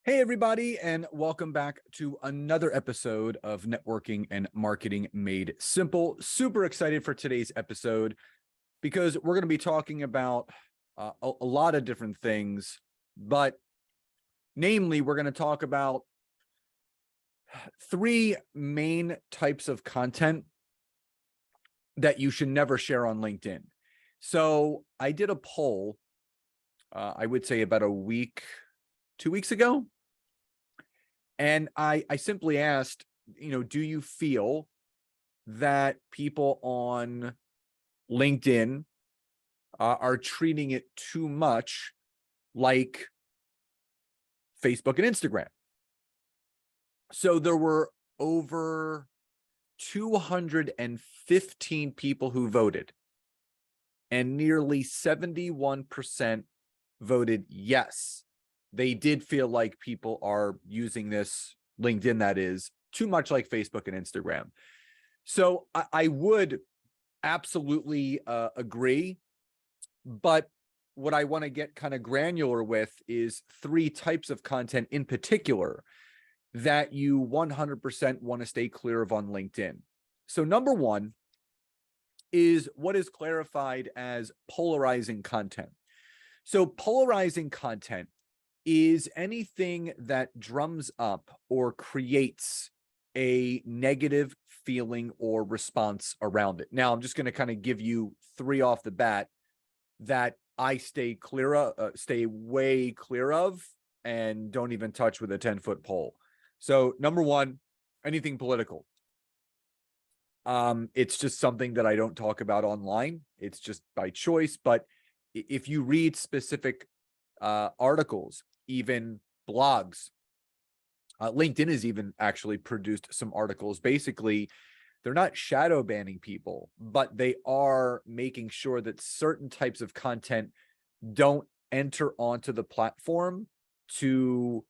Hey, everybody, and welcome back to another episode of Networking and Marketing Made Simple. Super excited for today's episode because we're going to be talking about a lot of different things, but namely, we're going to talk about three main types of content that you should never share on LinkedIn. So I did a poll, I would say about 2 weeks ago. And I simply asked, do you feel that people on LinkedIn are treating it too much like Facebook and Instagram? So there were over 215 people who voted, and nearly 71% voted yes. They did feel like people are using this LinkedIn, that is, too much like Facebook and Instagram. So I would absolutely agree. But what I want to get kind of granular with is three types of content in particular that you 100% want to stay clear of on LinkedIn. So number one is what is clarified as polarizing content. So polarizing content is anything that drums up or creates a negative feeling or response around it. Now, I'm just going to kind of give you three off the bat that I stay way clear of, and don't even touch with a 10-foot pole. So number one, anything political. It's just something that I don't talk about online. It's just by choice. But if you read specific articles, even blogs, LinkedIn has even actually produced some articles. Basically, they're not shadow banning people, but they are making sure that certain types of content don't enter onto the platform to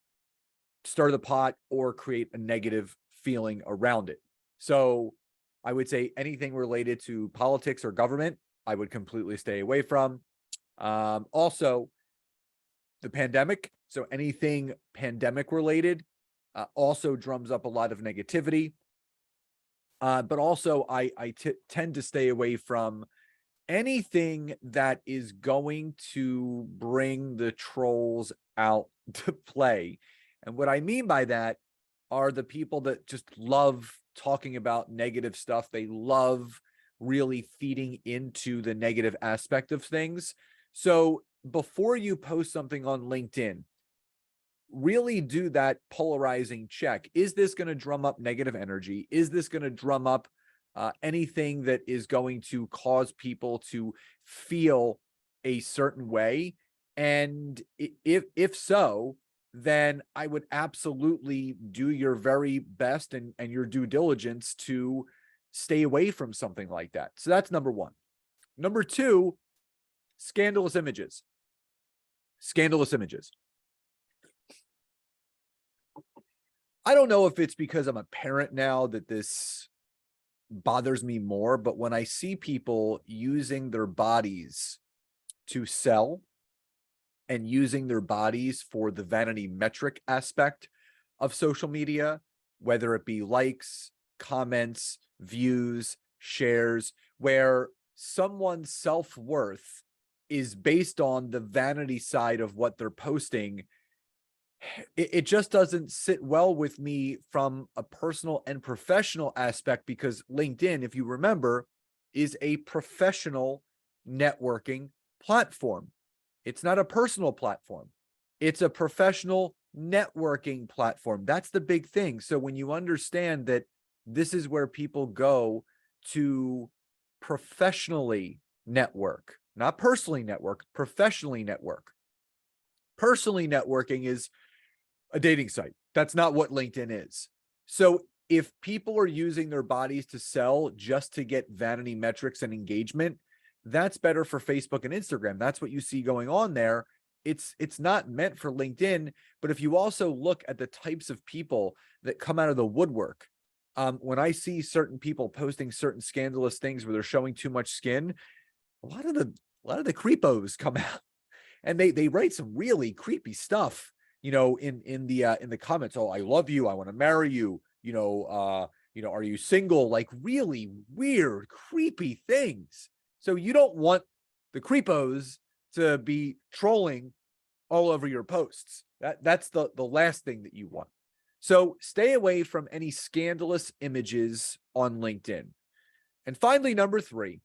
stir the pot or create a negative feeling around it. So I would say anything related to politics or government, I would completely stay away from. Also, the pandemic. So anything pandemic related also drums up a lot of negativity. But also I tend to stay away from anything that is going to bring the trolls out to play. And what I mean by that are the people that just love talking about negative stuff. They love really feeding into the negative aspect of things. So before you post something on LinkedIn, really do that polarizing check. Is this going to drum up negative energy? Is this going to drum up anything that is going to cause people to feel a certain way? And if so, then I would absolutely do your very best and your due diligence to stay away from something like that. So that's number one. Number two, scandalous images. Scandalous images. I don't know if it's because I'm a parent now that this bothers me more, but when I see people using their bodies to sell and using their bodies for the vanity metric aspect of social media, whether it be likes, comments, views, shares, where someone's self-worth is based on the vanity side of what they're posting, it just doesn't sit well with me from a personal and professional aspect, because LinkedIn, if you remember, is a professional networking platform. It's not a personal platform. It's a professional networking platform. That's the big thing. So when you understand that this is where people go to professionally network, not personally network, professionally network. Personally networking is a dating site. That's not what LinkedIn is. So if people are using their bodies to sell just to get vanity metrics and engagement, that's better for Facebook and Instagram. That's what you see going on there. It's not meant for LinkedIn. But if you also look at the types of people that come out of the woodwork, when I see certain people posting certain scandalous things where they're showing too much skin, a lot of the creepos come out and they write some really creepy stuff. in the comments, oh, I love you, I want to marry you, are you single? Like really weird, creepy things. So you don't want the creepos to be trolling all over your posts. That's the last thing that you want. So stay away from any scandalous images on LinkedIn. And finally, number 3,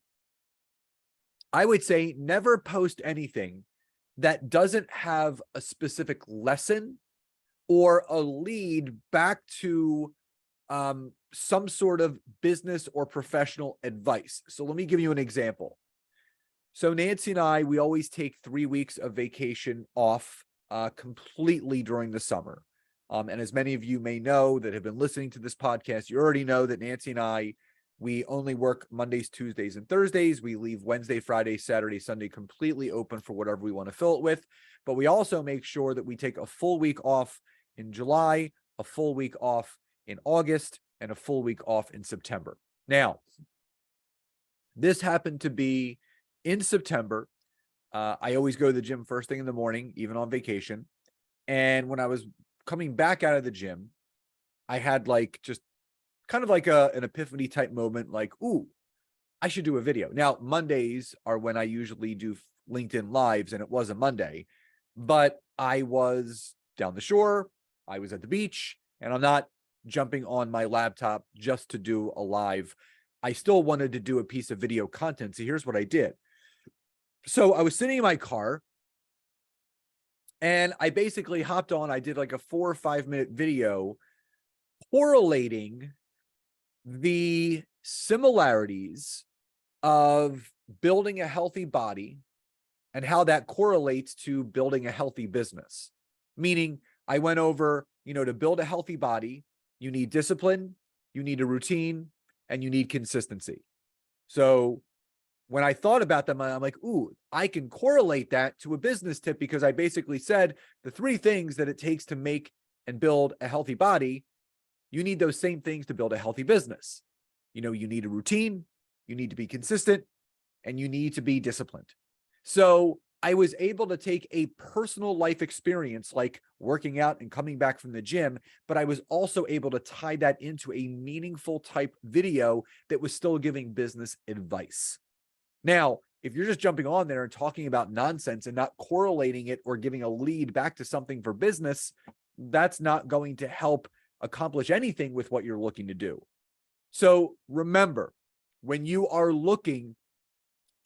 I would say never post anything that doesn't have a specific lesson or a lead back to some sort of business or professional advice. So let me give you an example. So Nancy and I, we always take 3 weeks of vacation off completely during the summer. And as many of you may know that have been listening to this podcast, you already know that Nancy and I, we only work Mondays, Tuesdays, and Thursdays. We leave Wednesday, Friday, Saturday, Sunday completely open for whatever we want to fill it with. But we also make sure that we take a full week off in July, a full week off in August, and a full week off in September. Now, this happened to be in September. I always go to the gym first thing in the morning, even on vacation. And when I was coming back out of the gym, I had like just kind of like an epiphany type moment, like, ooh, I should do a video. Now, Mondays are when I usually do LinkedIn Lives, and it was a Monday, but I was down the shore, I was at the beach, and I'm not jumping on my laptop just to do a live. I still wanted to do a piece of video content. So here's what I did. So I was sitting in my car and I basically hopped on. I did like a 4 or 5 minute video correlating the similarities of building a healthy body and how that correlates to building a healthy business. Meaning I went over, to build a healthy body, you need discipline, you need a routine, and you need consistency. So when I thought about them, I'm like, ooh, I can correlate that to a business tip, because I basically said the 3 things that it takes to make and build a healthy body, you need those same things to build a healthy business. You need a routine, you need to be consistent, and you need to be disciplined. So I was able to take a personal life experience like working out and coming back from the gym, but I was also able to tie that into a meaningful type video that was still giving business advice. Now, if you're just jumping on there and talking about nonsense and not correlating it or giving a lead back to something for business, that's not going to help accomplish anything with what you're looking to do. So remember, when you are looking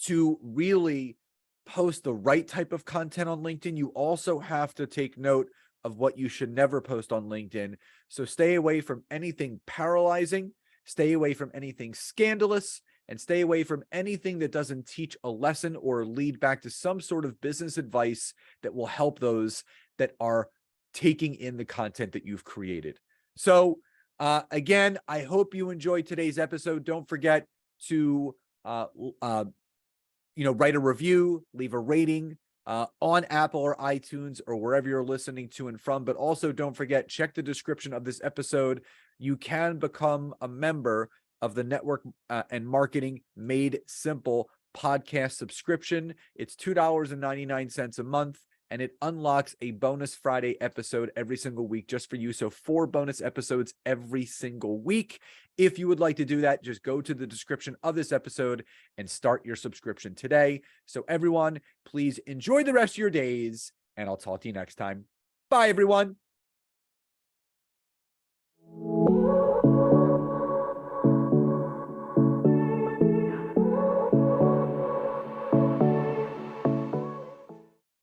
to really post the right type of content on LinkedIn, you also have to take note of what you should never post on LinkedIn. So stay away from anything paralyzing, stay away from anything scandalous, and stay away from anything that doesn't teach a lesson or lead back to some sort of business advice that will help those that are taking in the content that you've created. So again, I hope you enjoyed today's episode. Don't forget to write a review, leave a rating on Apple or iTunes or wherever you're listening to and from. But also don't forget, check the description of this episode. You can become a member of the Network and Marketing Made Simple podcast subscription. It's $2.99 a month, and it unlocks a bonus Friday episode every single week just for you. So 4 bonus episodes every single week. If you would like to do that, just go to the description of this episode and start your subscription today. So everyone, please enjoy the rest of your days, and I'll talk to you next time. Bye, everyone.